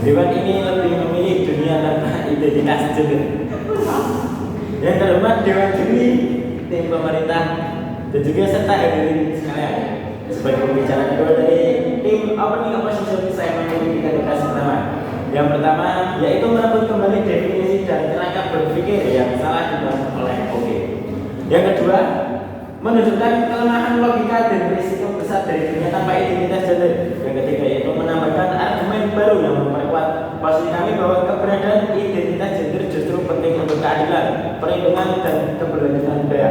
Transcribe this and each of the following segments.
Dewan ini lebih memilih dunia tanpa identitas gender. Yang terhormat Dewan Juri, tim pemerintah, dan juga serta hadirin sekalian. Sebagai pembicara kedua dari tim Opening Opposition, saya memiliki tugas pertama. Yang pertama yaitu merebut kembali definisi dan kerangka berpikir yang salah dibangun oleh OG. Yang kedua, menunjukkan kelemahan logika dan risiko besar dari dunia tanpa identitas gender. Yang ketiga yaitu menambahkan argumen baru yang memperkuat posisi kami bahwa keberadaan identitas gender justru penting untuk keadilan, perlindungan, dan keberlanjutan budaya.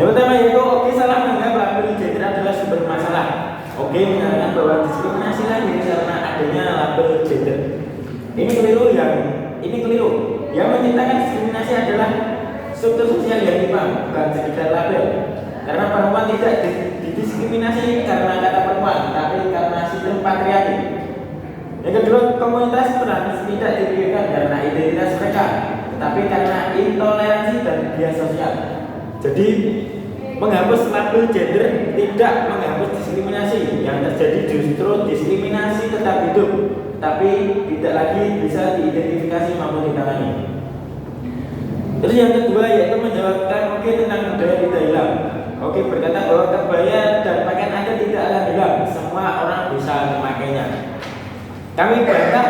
Yang pertama yaitu OG salah menganggap label gender adalah sumber masalah. OG menyatakan bahwa diskriminasi lahir karena adanya label gender. Ini keliru. Yang menciptakan diskriminasi adalah struktur sosial yang timpang, bukan sekedar label. Karena perempuan tidak didiskriminasi karena kata perempuan, tapi karena sistem patriarki. Yang kedua, komunitas trans tidak dipikirkan karena identitas mereka, tetapi karena intoleransi dan bias sosial. Jadi, menghapus label gender tidak menghapus diskriminasi. Yang terjadi justru diskriminasi tetap hidup, tapi tidak lagi bisa diidentifikasi maupun ditangani. Terus yang kedua yaitu menjawabkan OG tentang budaya tidak hilang. OG berkata bahwa kebaya dan pakaian adat tidak akan hilang, semua orang bisa memakainya. Kami bantah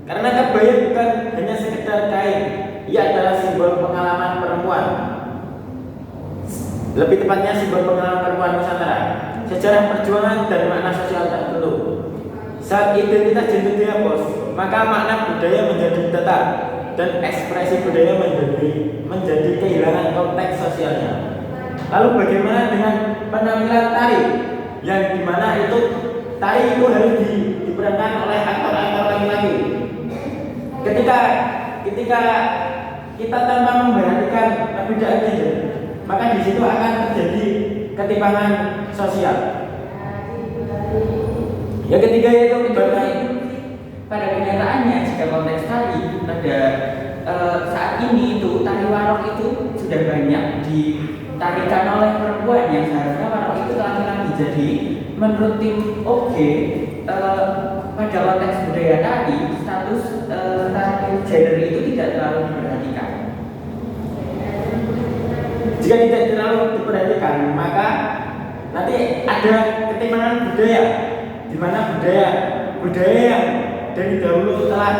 karena kebaya bukan hanya sekedar kain, ia adalah simbol pengalaman perempuan. Lebih tepatnya simbol pengalaman perempuan Nusantara, sejarah perjuangan dan makna sosial tertentu. Saat identitas gender dihapus, maka makna budaya menjadi tetap dan ekspresi budaya menjadi kehilangan konteks sosialnya. Lalu bagaimana dengan penampilan tari yang dimana itu tari itu harus diperankan oleh aktor-aktor laki-laki. Ketika kita tanpa memperhatikan perbedaan gender, maka di situ akan terjadi ketimpangan sosial. Yang ketiga yaitu pada kenyataannya jika konteks tari pada saat ini itu tari warok itu sudah banyak ditarikan oleh perempuan yang seharusnya warok itu laki-laki. Jadi menurut tim OG pada konteks budaya tari status gender itu tidak terlalu diperhatikan. Jika tidak terlalu diperhatikan, maka nanti ada ketimpangan budaya, di mana budaya yang dari dahulu telah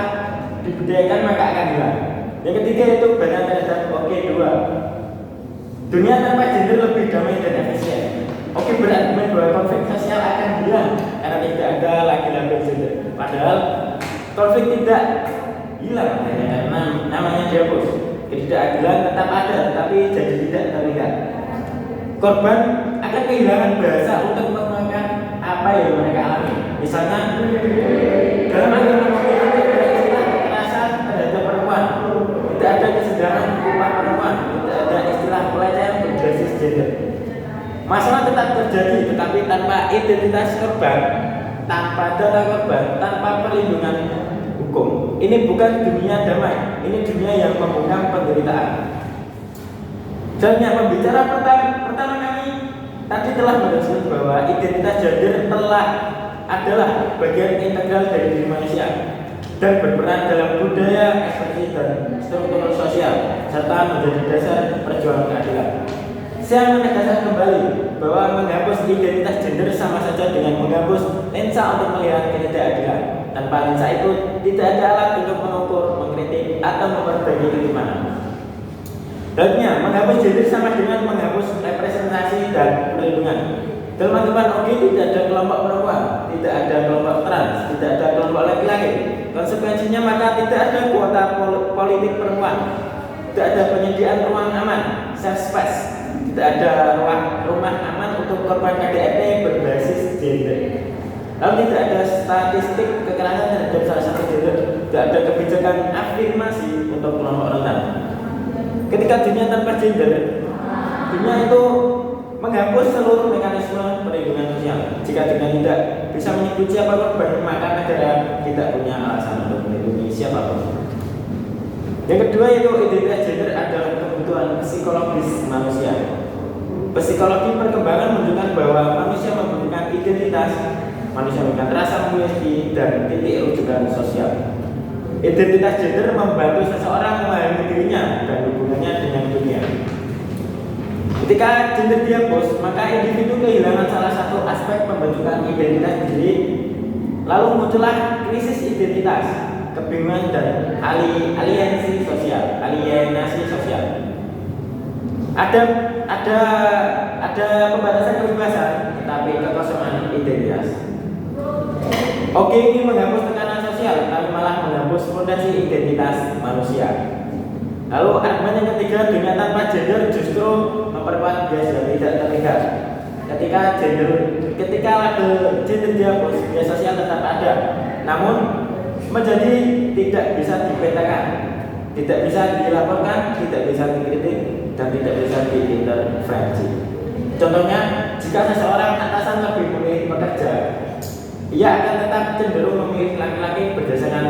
dibudayakan maka akan hilang. Yang ketiga itu banyak terhadap OG 2. Dunia tanpa gender lebih damai dan efisien. OG berargumen bahwa konflik sosial akan hilang karena tidak ada lagi label gender. Padahal konflik tidak hilang karena namanya dihapus. Ketidakadilan tetap ada, tapi jadi tidak terlihat. Korban akan kehilangan bahasa untuk mengungkapkan apa yang mereka alami. Misalnya dalam agama Muslim tidak ada istilah kekerasan terhadap perempuan, tidak ada kesedaran upah perempuan, tidak ada istilah pelecehan berbasis gender. Masalah tetap terjadi, tetapi tanpa identitas korban, tanpa data korban, tanpa perlindungan hukum. Ini bukan dunia damai, ini dunia yang membungkam penderitaan. Selanjutnya pembicara pertama kami tadi telah menjelaskan bahwa identitas gender adalah bagian integral dari diri manusia dan berperan dalam budaya, ekspresi, dan struktur sosial serta menjadi dasar perjuangan keadilan. Saya menegaskan kembali bahwa menghapus identitas gender sama saja dengan menghapus lensa untuk melihat ketidakadilan. Tanpa lensa itu tidak ada alat untuk mengukur, mengkritik, atau memperbaiki keimanan. Selanjutnya, menghapus gender sama dengan menghapus representasi dan perlindungan. Teman-teman OG tidak ada kelompok perempuan, tidak ada kelompok trans, tidak ada kelompok laki-laki. Konsekuensinya maka tidak ada kuota politik perempuan, tidak ada penyediaan ruang aman, safe space, tidak ada rumah aman untuk korban KDRT berbasis gender. Lalu tidak ada statistik kekerasan terhadap salah satu gender, tidak ada kebijakan afirmasi untuk kelompok rentan. Ketika dunia tanpa gender, dunia itu menghapus seluruh mekanisme perlindungan sosial. Jika dengan tidak bisa menyebut siapa korban, maka negara tidak punya alasan untuk melindungi siapapun. Yang kedua yaitu identitas gender adalah kebutuhan psikologis manusia. Psikologi perkembangan menunjukkan bahwa manusia membutuhkan identitas, manusia membutuhkan rasa memiliki dan titik rujukan sosial. Identitas gender membantu seseorang memahami dirinya dan hubungannya dengan dunia. Ketika gender dihapus, maka individu kehilangan salah satu aspek pembentukan identitas diri. Lalu muncullah krisis identitas, kebingungan dan alienasi sosial. Ada pembatasan kebebasan, tetapi kekosongan identitas. Oke, ini menghapus tekanan sosial, tapi malah menghapus fondasi identitas manusia. Lalu argumen yang ketiga, dunia tanpa gender justru memperkuat bias yang tidak terlihat. Ketika label gender dihapus, bias sosial tetap ada, namun menjadi tidak bisa dipetakan, tidak bisa dilaporkan, tidak bisa dikritik, dan tidak bisa diintervensi. Contohnya, jika seseorang atasan lebih memilih pekerja, ia akan tetap cenderung memilih laki-laki berdasarkan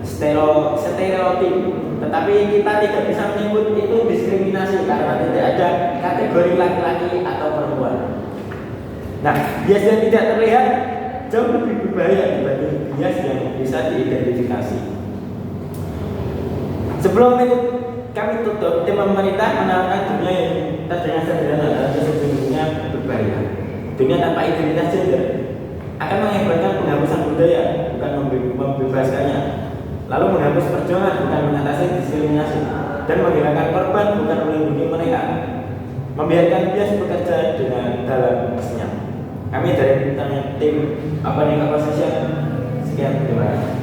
stereotip. Tetapi kita tidak bisa menyebut itu diskriminasi karena tidak ada kategori laki-laki atau perempuan. Nah, bias yang tidak terlihat jauh lebih berbahaya dibanding bias yang bisa diidentifikasi. Sebelum itu kami tutup, tim pemerintah menawarkan dunia yang terdengar sederhana dan sesungguhnya berbahaya. Dunia tanpa identitas gender akan mengakibatkan penghapusan budaya, bukan membebaskannya. Lalu menghapus perjuangan, bukan mengatasi diskriminasi, dan menghilangkan korban, bukan melindungi mereka. Membiarkan bias bekerja dengan dalam senyap. Kami dari tim Opening Opposition. Sekian, terima kasih.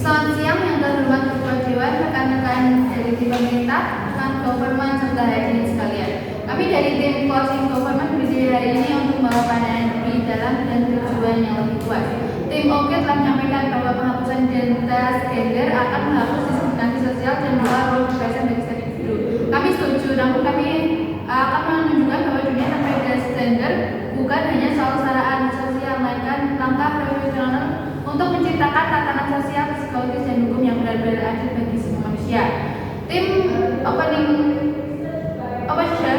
Selamat siang yang terhormat Ketua Dewan, rekan-rekan dari tim pemerintah, rekan government serta hadirin sekalian. Kami dari tim Closing Government berdiri hari ini untuk membawa pandangan lebih dalam dan tujuan yang lebih kuat. Tim OK telah menyampaikan bahwa penghapusan identitas gender akan menghapus diskriminasi sosial dan membawa ruang kebebasan bagi setiap individu. Kami setuju, namun kami akan menunjukkan bahwa dunia tanpa identitas gender bukan hanya soal kesetaraan sosial, melainkan langkah revolusioner untuk menciptakan tatanan sosial, psikologis, dan hukum yang benar-benar adil bagi semua manusia. Tim Opening Opposition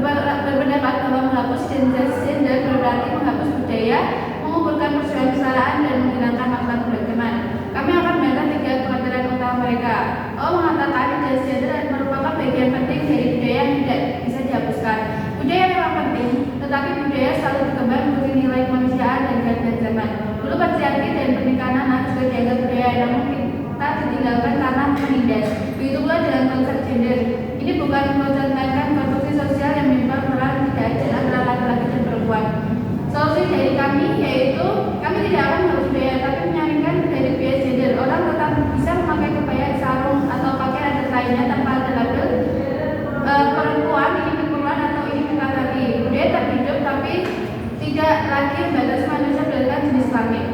berpendapat bahwa menghapus identitas gender berarti menghapus budaya, mengumpulkan persoalan kesetaraan, dan menghilangkan makna keberagaman. Kami akan membantah 3 kekhawatiran utama mereka. Mengatakan identitas gender merupakan bagian penting dari budaya yang tidak bisa dihapuskan. Budaya memang penting, tetapi budaya selalu berkembang mengikuti nilai kemanusiaan dan keadaan zaman. Dulu patriarki dan pernikahan anak juga dianggap budaya, namun kita ditinggalkan karena menindas. Begitu pula dengan konsep gender. Ini bukan mencerminkan konstruksi sosial yang menimbang peran tidak adil antara laki-laki dan perempuan. Solusi dari kami yaitu kami tidak akan menghapus budaya, tapi menyaringkan dari bias gender. Orang tetap bisa memakai kebaya, sarung, atau pakaian adat lainnya tanpa ada label perempuan, ini perempuan, atau ini laki-laki. Budaya tetap hidup, tapi tidak lagi membatasi manusia berdasarkan jenis kelamin.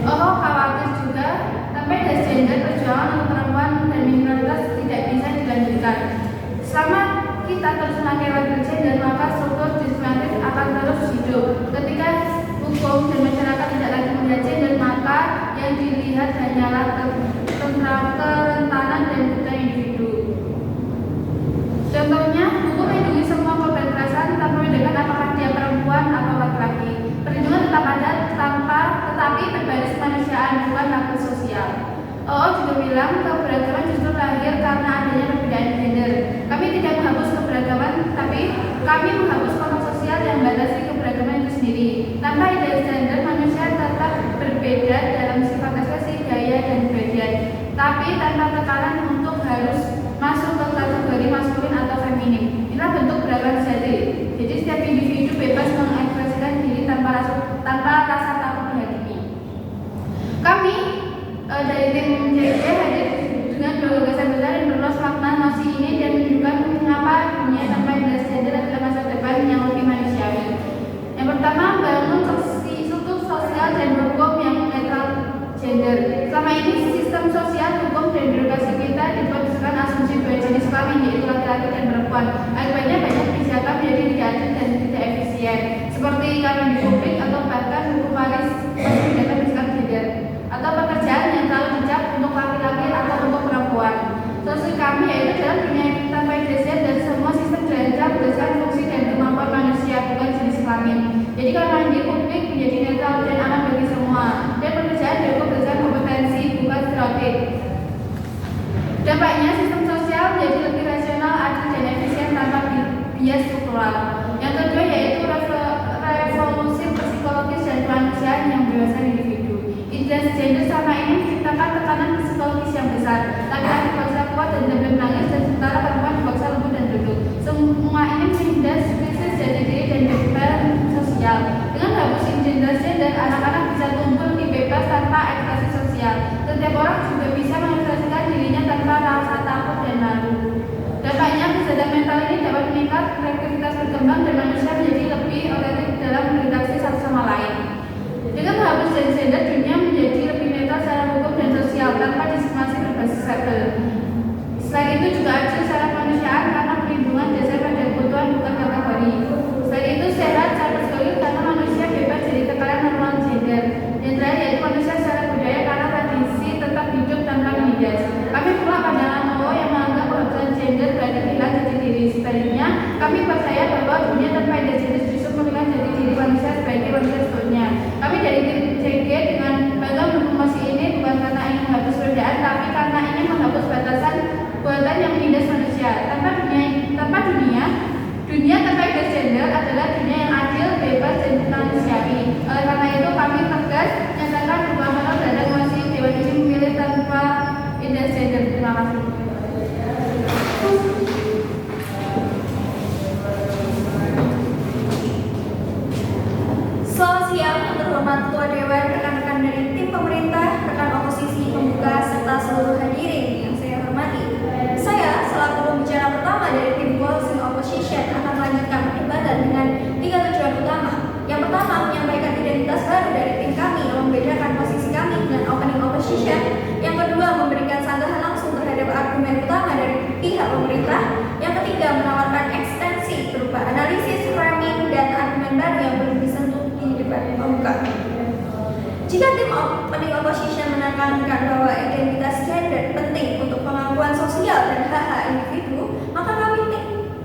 Khawatir juga tanpa identitas gender, perjuangan untuk perempuan dan minoritas tidak bisa dilanjutkan. Selama kita terus memakai label gender, maka struktur diskriminatif akan terus hidup. Ketika hukum dan masyarakat tidak lagi melihat gender, maka yang dilihat hanyalah kerentanan dan kebutuhan individu. Contohnya, hukum melindungi semua korban kekerasan tanpa membedakan apakah dia perempuan atau laki-laki. Perlindungan tetap ada, tetapi berbasis kemanusiaan, bukan label sosial. juga bilang keberagaman justru lahir karena adanya perbedaan gender. Kami tidak menghapus keberagaman, tapi kami menghapus kelompok sosial yang membatasi keberagaman itu sendiri. Tanpa identitas gender, manusia tetap berbeda dalam sifat ekspresi, gaya, dan badan, tapi tanpa tekanan untuk harus masuk ke kategori maskulin atau feminin. Inilah bentuk beragam sejati. Jadi setiap individu bebas mengekspresikan diri tanpa rasa takut dihakimi. Kami dari tim JJ hadir dengan gagasan besar yang berluas makna nosi ini dan menunjukkan mengapa dunia tanpa identitas gender adalah masa depan besar. Laki-laki dipaksa kuat dan tidak boleh menangis, dan sementara perempuan dipaksa lembut dan tunduk. Semua ini menindas krisis jati diri dan kehidupan sosial. Dengan hapus identitas gender, anak-anak bisa tumbuh lebih bebas tanpa ekspektasi sosial. Setiap orang juga bisa mengekspresikan dirinya tanpa rasa takut dan malu. Dampaknya, kesehatan mental ini dapat meningkat, kreativitas berkembang, dan manusia menjadi lebih otentik dalam berinteraksi satu sama lain. Dengan menghapus gender, dunia menjadi lebih netral secara hukum dan sosial tanpa diskriminasi berbasis label. Selain itu juga adil secara kemanusiaan karena perlindungan dasar pada kebutuhan bukan kategori. Selain itu sehat secara psikologis karena manusia bebas dari tekanan normal gender. Yang terakhir yaitu manusia secara budaya karena tradisi tetap hidup tanpa menindas. Kami pula pandangan OO yang menganggap penghapusan gender berarti kehilangan jati diri. Sebaliknya, kami percaya bahwa dunia tanpa identitas justru menghilangkan jati diri manusia sebagai manusia seutuhnya. Kami dari tim CG dengan bangga mempromosi ini bukan karena ingin menghapus perbedaan, tapi karena ingin menghapus batasan buatan yang menindas manusia. Dunia tanpa identitas gender adalah dunia yang adil, bebas, dan manusiawi. Oleh karena itu, kami tegas menyatakan dukungan terhadap mosi Dewan ini memilih tanpa identitas gender. Terima kasih. Selamat siang, terhormat Ketua Dewan, rekan-rekan dari tim pemerintah, rekan oposisi, pembuka, serta seluruh hadirin yang saya hormati. Saya selaku pembicara pertama dari tim Closing Opposition akan melanjutkan perdebatan dengan 3 tujuan utama. Yang pertama, menyampaikan identitas baru dari tim kami yang membedakan posisi kami dengan opening opposition. Yang kedua, memberikan sanggahan langsung terhadap argumen utama dari pihak pemerintah. Yang ketiga, menawarkan ekstensi berupa analisis, framing, dan argumen baru yang belum disentuh di debat pembuka. Jika tim opening opposition menekankan bahwa identitas gender penting untuk pengakuan sosial dan hak-hak individu, maka kami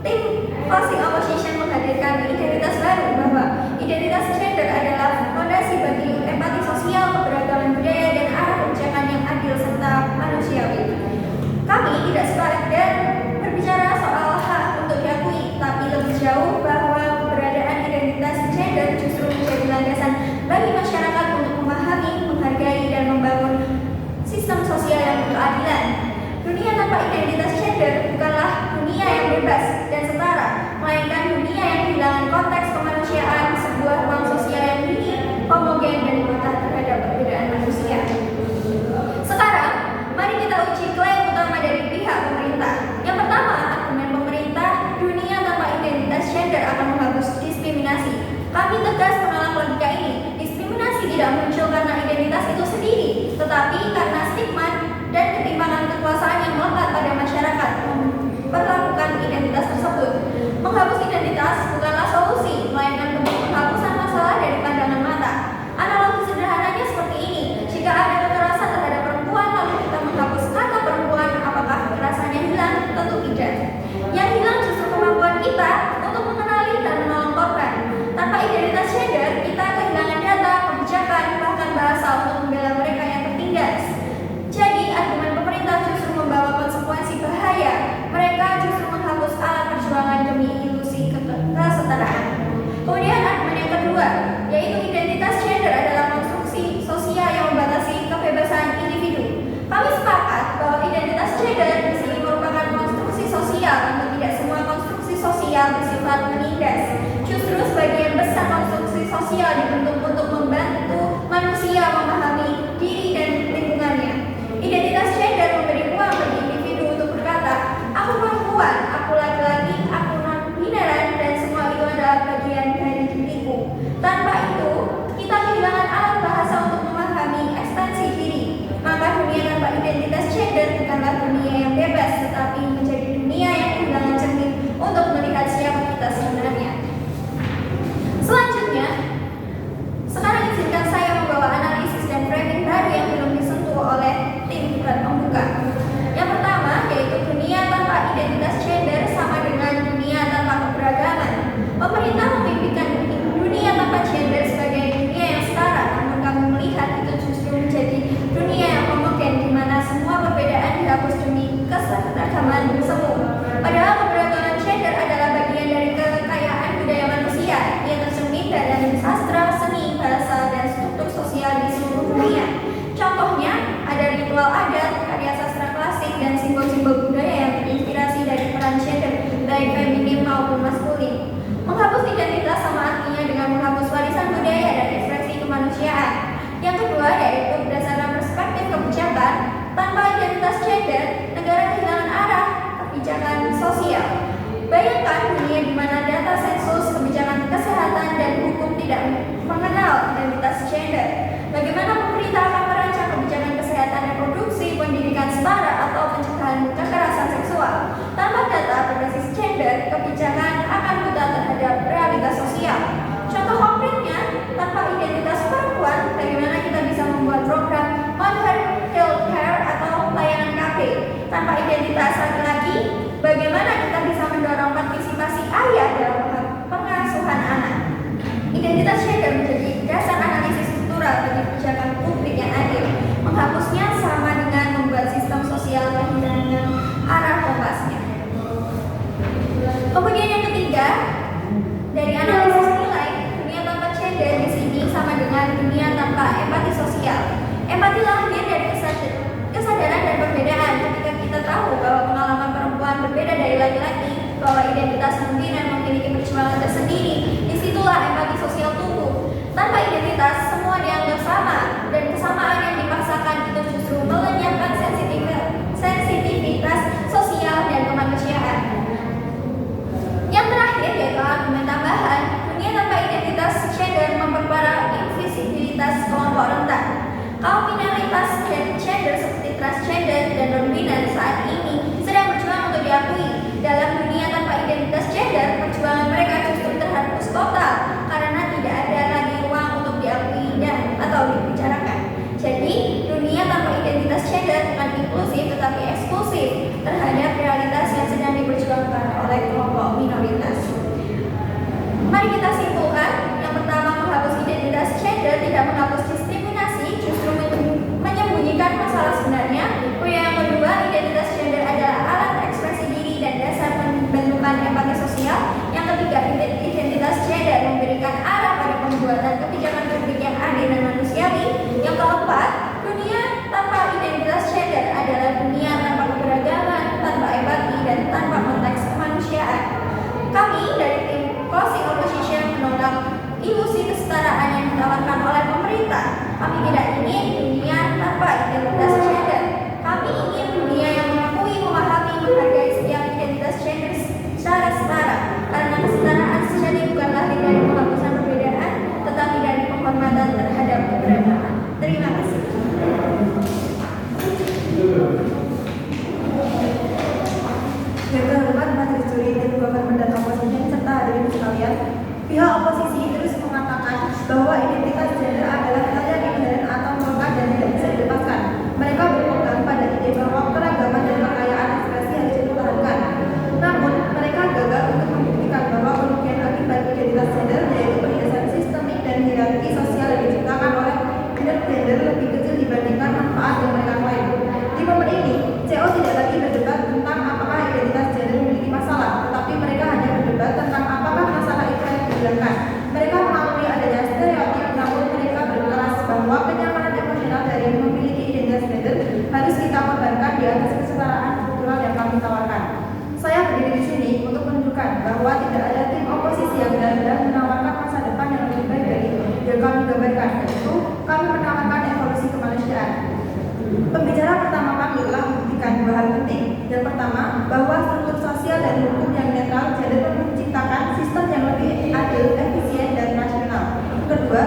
tim closing opposition menghadirkan identitas baru bahwa identitas gender adalah fondasi bagi empati sosial, keberagaman budaya, dan arah kebijakan yang adil serta manusiawi. Kami tidak sekedar berbicara soal hak untuk diakui, tapi lebih jauh bahwa keberadaan identitas gender justru menjadi landasan bagi masyarakat untuk memahami, menghargai, dan membangun sistem sosial yang berkeadilan. Dunia tanpa identitas gender bukanlah dunia yang bebas dan setara, melainkan dunia yang kehilangan konteks kemanusiaan, sebuah ruang sosial yang dingin, homogen, dan buta terhadap perbedaan manusia. Sekarang, mari kita uji klaim utama dari pihak pemerintah. Yang pertama, argumen pemerintah, dunia tanpa identitas gender akan menghapus diskriminasi. Kami tegas menolak logika ini. Diskriminasi tidak muncul karena identitas itu sendiri, tetapi karena stigma dan ketimpangan kekuasaan yang melekat pada masyarakat memperlakukan identitas tersebut. Menghapus identitas bukanlah solusi, melainkan bentuk penghapusan masalah dari pandangan mata. Analogi sederhananya seperti ini: jika ada kekerasan terhadap perempuan lalu kita menghapus kata perempuan, apakah kekerasannya hilang? Tentu tidak. Yang hilang justru kemampuan kita untuk mengenali dan menolong korban. Tanpa identitas gender, kita kehilangan data, kebijakan, bahkan bahasa untuk membela mereka yang tertindas. sosial. Contoh konkretnya, tanpa identitas perempuan, bagaimana kita bisa membuat program Mother Health Care atau layanan KB? Tanpa identitas laki-laki, bagaimana kita bisa mendorong partisipasi ayah dalam pengasuhan anak? Identitas gender menjadi dasar analisis struktural bagi kebijakan publik yang adil. Menghapusnya sama dengan membuat sistem sosial kehilangan arah kompasnya. Kemudian yang ketiga, dari analisis nilai, dunia tanpa gender di sini sama dengan dunia tanpa empati sosial. Empati lahir dari kesadaran dan perbedaan. Ketika kita tahu bahwa pengalaman perempuan berbeda dari laki-laki, bahwa identitas mungkin dan memiliki perjuangan tersendiri, disitulah empati sosial tumbuh. Tanpa identitas, semua dianggap sama, dan kesamaan yang dipaksakan itu justru melenyapkan sensitivitas sosial dan kemanusiaan. Yang terakhir yaitu argumen tambahan, dunia tanpa identitas gender memperparah invisibilitas kelompok rentan. Kaum minoritas gender seperti transgender dan non-binary saat ini sedang berjuang untuk diakui. Dalam dunia tanpa identitas gender, perjuangan mereka justru terhapus total karena tidak ada lagi ruang untuk diakui dan atau dibicarakan. Jadi, dunia tanpa identitas gender bukan inklusif tetapi eksklusif terhadap realitas yang sedang diperjuangkan oleh kelompok minoritas. Mari kita simpulkan. Yang pertama, menghapus identitas gender tidak menghapus diskriminasi, justru menyembunyikan masalah sebenarnya. Yang kedua, identitas gender adalah alat ekspresi diri dan dasar pembentukan empati sosial. Yang ketiga, identitas gender memberikan arah pada pembuatan kebijakan publik yang adil dan manusiawi. Yang keempat, dunia tanpa identitas gender adalah dunia tanpa keberagaman, tanpa empati, dan tanpa konteks kemanusiaan. Kami dari tim Closing Opposition menolak ilusi kesetaraan yang ditawarkan oleh pemerintah. Kami tidak ingin dunia tanpa identitas gender. Kami ingin dunia yang mengakui, memahami, menghargai setiap identitas gender secara setara. Karena kesetaraan sejati bukan lahir dari penghapusan perbedaan, tetapi dari penghormatan terhadap keberagaman. Terima kasih. Yang terhormat Majelis Juri dan Government dan Opposition serta hadirin sekalian, pihak oposisi terus mengatakan bahwa identitas gender adalah hal yang inherent atau melekat dan tidak bisa dilepaskan. Mereka berpegang pada ide bahwa keragaman dan kekayaan ekspresi harus dipertahankan. Namun, mereka gagal untuk membuktikan bahwa kerugian akibat identitas gender yaitu penindasan sistemik dan hierarki sosial yang diciptakan oleh gender lebih kecil dibandingkan manfaat yang mereka klaim. Di momen ini, CO tidak lagi berdebat tentang apakah identitas gender memiliki masalah, tetapi mereka hanya berdebat tentang apakah masalah itu yang dihilangkan. Mereka mengakui adanya stereotip, namun mereka berkeras bahwa kenyamanan emosional dari memiliki identitas gender harus kita korbankan di atas kesetaraan struktural yang kami tawarkan. Saya berdiri di sini untuk menunjukkan bahwa tidak ada tim oposisi yang benar-benar menawarkan masa depan yang lebih baik dari yang kami gambarkan, yaitu kami menawarkan evolusi kemanusiaan. Pembicara pertama kami telah membuktikan dua hal penting. Yang pertama, bahwa struktur sosial dan hukum yang netral gender menciptakan sistem yang lebih adil, efisien, dan rasional. Kedua,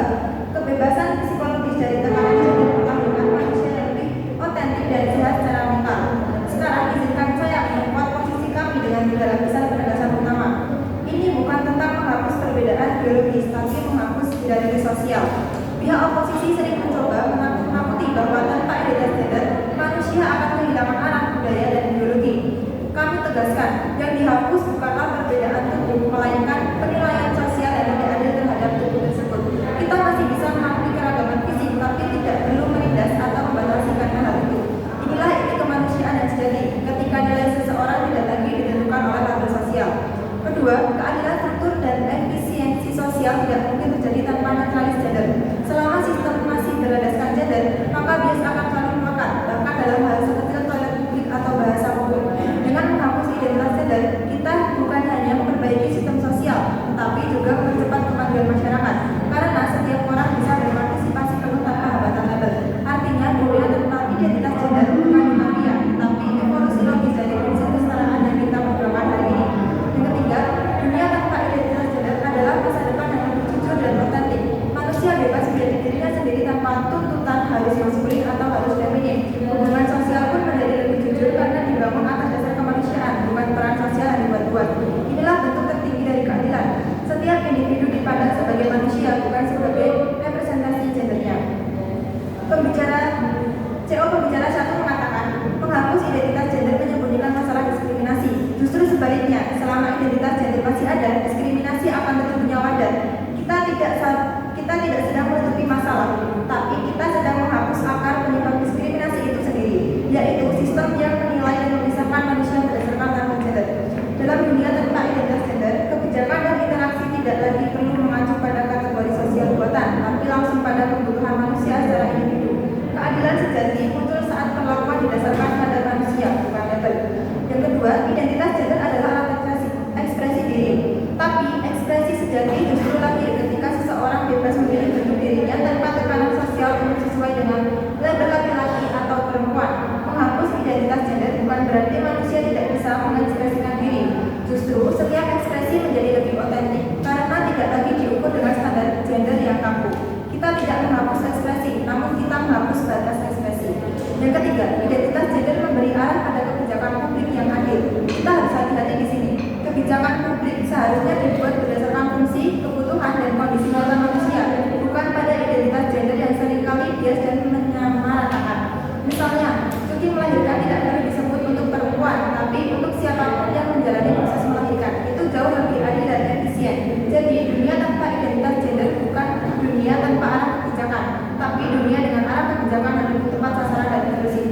kebebasan psikologis dari tekanan gender menghasilkan manusia yang lebih otentik dan sehat secara mental. Sekarang izinkan saya membuat posisi kami dengan tiga lapisan penegasan utama. Ini bukan tentang menghapus perbedaan biologis, tapi menghapus hierarki sosial. Pihak oposisi sering mencoba menakuti bahwa tanpa identitas gender, manusia akan kehilangan arah budaya dan ideologi. Kami tegaskan, yang dihapus bukanlah perbedaan tubuh, melainkan penilaian sosial yang tidak adil terhadap tubuh tersebut. Kita masih bisa mengakui keragaman fisik, tapi tidak perlu menindas atau membatasi karena hal itu. Inilah inti kemanusiaan yang sejati, ketika nilai seseorang tidak lagi ditentukan oleh label sosial. Kedua, keadilan struktur dan efisiensi sosial tidak mungkin terjadi tanpa netralis gender. Selama sistem masih berlandaskan gender, maka bias akan selalu melekat, bahkan dalam hal sekecil toilet publik atau bahasa umum. Dengan menghapus identitas gender, kita bukan hanya memperbaiki sistem sosial, tetapi juga mempercepat kemajuan masyarakat. Karena setiap orang bisa berpartisipasi penuh tanpa hambatan label. Artinya, dunia tanpa identitas gender bukan utopia, tapi evolusi logis dari prinsip kesetaraan yang kita perjuangkan hari ini. Yang ketiga, dunia tanpa identitas gender adalah masa depan yang lebih jujur dan otentik. Manusia bebas menjadi dirinya sendiri tanpa tuntutan harus maskulin atau harus feminin. Hubungan sosial pun menjadi lebih jujur karena dibangun atas dasar kemanusiaan, bukan peran sosial yang dibuat-buat. Inilah bentuk tertinggi dari keadilan. Setiap individu dipandang kedua, identitas gender adalah alat ekspresi diri. Tapi ekspresi sejati justru lahir ketika seseorang bebas memilih bentuk dirinya tanpa tekanan sosial untuk sesuai dengan label laki-laki atau perempuan. Menghapus identitas gender bukan berarti manusia tidak bisa mengekspresikan diri. Justru setiap ekspresi menjadi lebih otentik karena tidak lagi diukur dengan standar gender yang kaku. Kita tidak menghapus ekspresi, namun kita menghapus batas ekspresi. Yang ketiga, identitas gender memberi arah pada kebijakan publik yang adil. Kita harus hati-hati di sini. Kebijakan publik seharusnya dibuat berdasarkan fungsi, kebutuhan, dan kondisi normal manusia, bukan pada identitas gender yang seringkali bias dan menyamaratakan. Misalnya, cuti melahirkan tidak perlu disebut untuk perempuan, tapi untuk siapapun yang menjalani proses melahirkan. Itu jauh lebih adil dan efisien. Jadi, dunia tanpa identitas gender bukan dunia tanpa arah kebijakan, tapi dunia dengan arah kebijakan yang lebih tepat sasaran dan inklusif.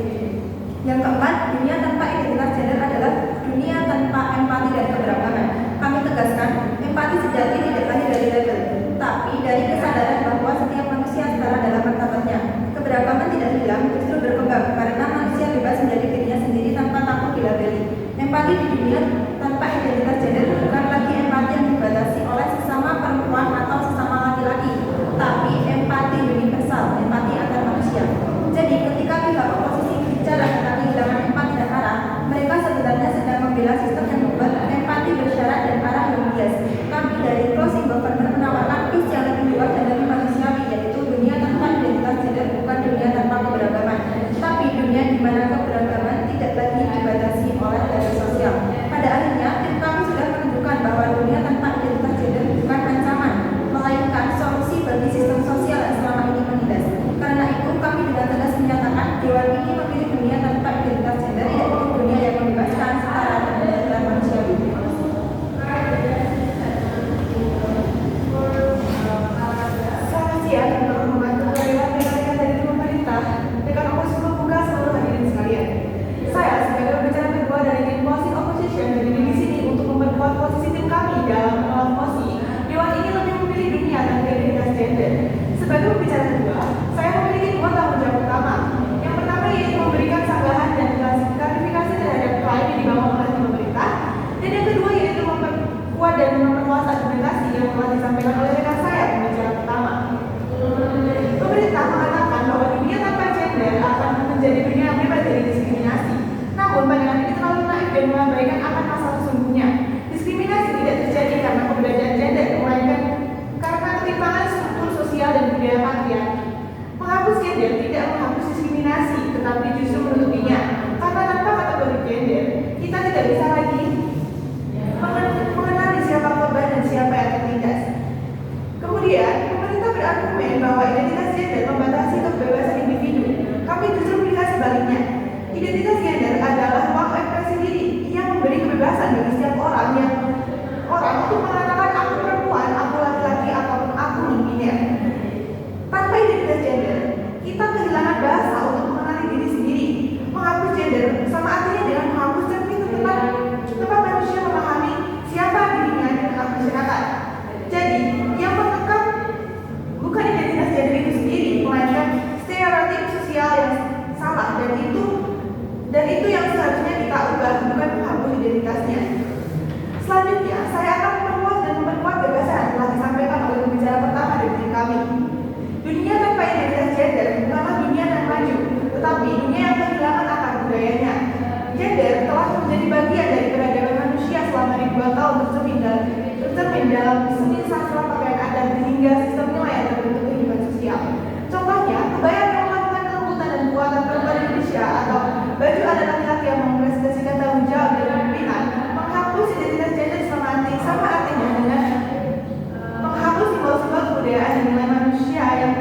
Yang keempat, dunia tanpa identitas gender adalah dunia tanpa empati dan keberagaman. Kami tegaskan, empati sejati tidak lahir dari label, tapi dari kesadaran bahwa setiap manusia setara dalam martabatnya. Keberagaman tidak hilang, justru berkembang karena manusia bebas menjadi dirinya sendiri tanpa takut dilabeli. Empati di dunia tanpa identitas gender bukan lagi empati yang dibatasi oleh sesama perempuan atau sesama laki-laki, tapi empati universal, empati antar manusia. Jadi ketika pihak oposisi bicara tentang kehilangan empati dan arah, mereka sebenarnya sedang membela sistem yang membuat empati bersyarat dan arah yang bias. Kami dari Closing Government menawarkan visi yang lebih luas dan lebih manusiawi, yaitu dunia tanpa identitas gender bukan dunia tanpa keberagaman, tapi dunia di mana keberagaman tidak lagi dibatasi oleh label sosial. Pada akhirnya, tim kami sudah menunjukkan bahwa dunia tanpa identitas gender bukan ancaman, melainkan solusi bagi sistem sosial yang selama ini menindas. Karena itu, kami dengan tegas menyatakan Dewan ini memilih dunia tanpa identitas gender, yaitu dunia yang membebaskan, setara, dan benar-benar manusiawi. Selamat siang, untuk membantu Dewan rekan-rekan dari pemerintah, rekan oposisi membuka seluruh hadirin sekalian. Saya sebagai pembicara kedua dari tim Closing Opposition berdiri di sini untuk memperkuat posisi tim kami dalam menolak mosi Dewan ini lebih memilih dunia tanpa identitas gender. Sebagai pembicara kedua, saya memiliki dua tanggung jawab utama. Yang pertama yaitu memberikan sanggahan dan klarifikasi terhadap klaim yang dibangun oleh tim pemerintah, dan yang kedua yaitu memperkuat dan memperluas argumentasi yang telah disampaikan oleh rekan saya pembicara pertama. Pemerintah mengatakan bahwa dunia tanpa gender akan menjadi dunia yang bebas dari diskriminasi. Namun pandangan ini terlalu naif dan mengabaikan akan masalah sesungguhnya. Diskriminasi tidak terjadi karena keberadaan gender, melainkan karena ketimpangan struktur sosial dan budaya patriarki. Menghapus gender tidak menghapus diskriminasi, tetapi justru menutupinya. Karena tanpa kategori gender, kita tidak bisa lagi mengenali siapa korban dan siapa yang tertindas. Kemudian, pemerintah berargumen bahwa identitas gender membatasi kebebasan individu. Kami justru melihat sebaliknya. Identitas gender adalah ruang ekspresi diri yang memberi kebebasan bagi setiap orang untuk mengatakan aku perempuan, aku laki-laki, ataupun aku non-biner. Tanpa identitas gender, kita kehilangan bahasa untuk mengenali diri sendiri. Menghapus gender sama artinya dengan menghapuskan pintu tempat manusia memahami siapa dirinya di tengah masyarakat. Jadi, yang menekan bukan identitas gender itu sendiri, melainkan stereotip sosial yang salah, dan itu yang seharusnya kita ubah, bukan menghapus identitasnya. Selanjutnya, saya akan memperluas dan memperkuat gagasan yang telah disampaikan oleh pembicara pertama dari tim kami. Dunia tanpa identitas gender bukanlah dunia yang maju, tetapi dunia yang kehilangan akar budayanya. Gender telah menjadi bagian dari peradaban manusia selama ribuan tahun tercermin dalam seni sastra pakaian adat hingga sistem nilai yang terbentuk kehidupan sosial. Contohnya, kebaya yang melakukan kelembutan dan kekuatan perempuan Indonesia atau baju adat laki-laki yang merepresentasikan tanggung jawab dan kepemimpinan. Menghapus identitas gender sama artinya dengan menghapus simbol-simbol kebudayaan dan nilai manusia yang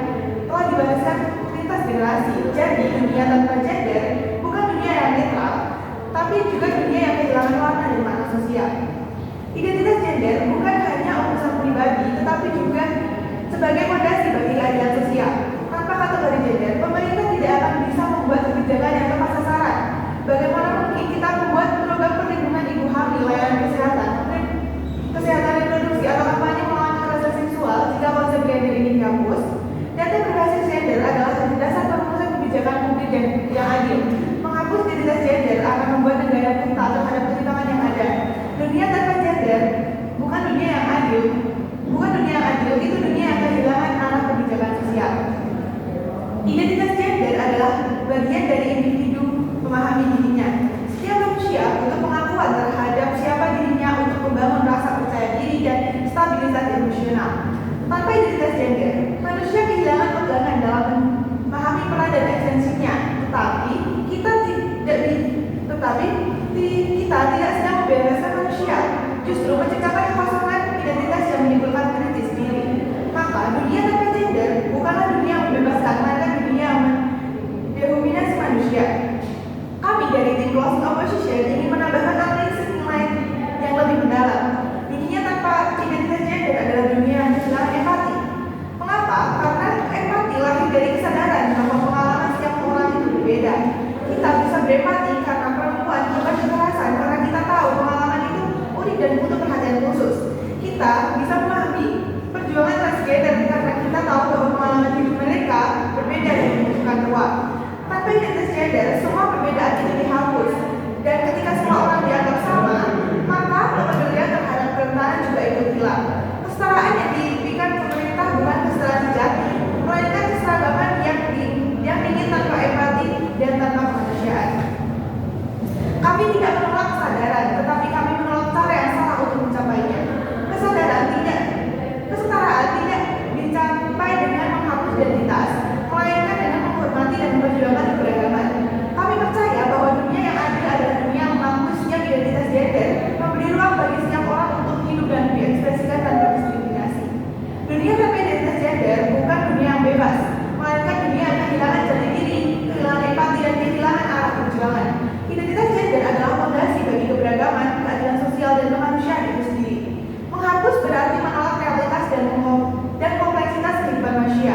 telah diwariskan lintas generasi. Jadi, dunia tanpa gender bukan dunia yang netral, tapi juga dunia yang kehilangan warna dan makna sosial. Identitas gender bukan hanya urusan pribadi, tetapi juga sebagai fondasi bagi keadilan sosial. Tanpa kategori gender, pemerintah tidak akan bisa membuat kebijakan yang tepat sasaran. Bagaimana mungkin kita membuat program perlindungan ibu hamil, layanan kesehatan reproduksi atau kampanye melawan kekerasan seksual jika konsep gender ini dihapus? Data berbasis gender adalah dasar perumusan kebijakan publik yang adil. Menghapus identitas gender akan membuat negara brutal terhadap ketimpangan Dunia tanpa gender bukan dunia yang adil. Bukan dunia yang adil, itu dunia yang kehilangan arah kebijakan sosial. Identitas gender adalah bagian dari individu memahami dirinya. Setiap manusia butuh pengakuan terhadap siapa dirinya untuk membangun rasa percaya diri dan stabilitas emosional. Tanpa identitas gender, manusia kehilangan pegangan dalam memahami peran dan esensinya. Tetapi kita tidak sedang membebaskan manusia, justru menciptakan kekosongan identitas yang menimbulkan kritis diri. Maka dunia tanpa gender bukanlah dunia yang membebaskan, melainkan dunia yang mendominasi manusia. Kami dari tim Closing Opposition ingin menambahkan analisis nilai yang lebih mendalam. Dunia tanpa identitas gender adalah dunia yang kehilangan empati. Mengapa? Karena empati lahir dari kesadaran bahwa pengalaman setiap orang itu berbeda. Kita bisa berempati karena perempuan bukan kekerasan, karena kita tahu pengalaman itu unik dan butuh perhatian khusus. Kita bisa memahami perjuangan transgender karena kita tahu bahwa pengalaman hidup mereka berbeda dan membutuhkan ruang. Tanpa identitas gender, semua perbedaan itu dihapus. Dan ketika semua orang dianggap sama, maka kepedulian terhadap kerentanan juga ikut hilang. Kesetaraan yang diimpikan pemerintah bukan kesetaraan sejati, melainkan keseragaman yang ingin tanpa empati dan tanpa kemanusiaan. Kami tidak menolak kesadaran, tetapi kami menolak cara yang salah untuk mencapainya. Kesetaraan tidak dicapai dengan menghapus identitas, melainkan dengan menghormati dan memperjuangkan keberagaman. Kami percaya bahwa dunia yang adil adalah dunia yang menghapus setiap identitas gender, memberi ruang bagi setiap orang untuk hidup dan diekspresikan tanpa diskriminasi. Dunia tanpa identitas gender bukan dunia yang bebas, melainkan dunia yang kehilangan jati diri, kehilangan empati, dan kehilangan arah perjuangan. Identitas gender adalah fondasi bagi keberagaman, keadilan sosial, dan kemanusiaan itu sendiri. Menghapus berarti menolak realitas dan kompleksitas kehidupan manusia.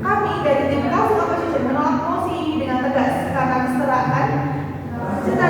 Kami dari tim Closing Opposition menolak mosi dengan tegas karena kesetaraan serta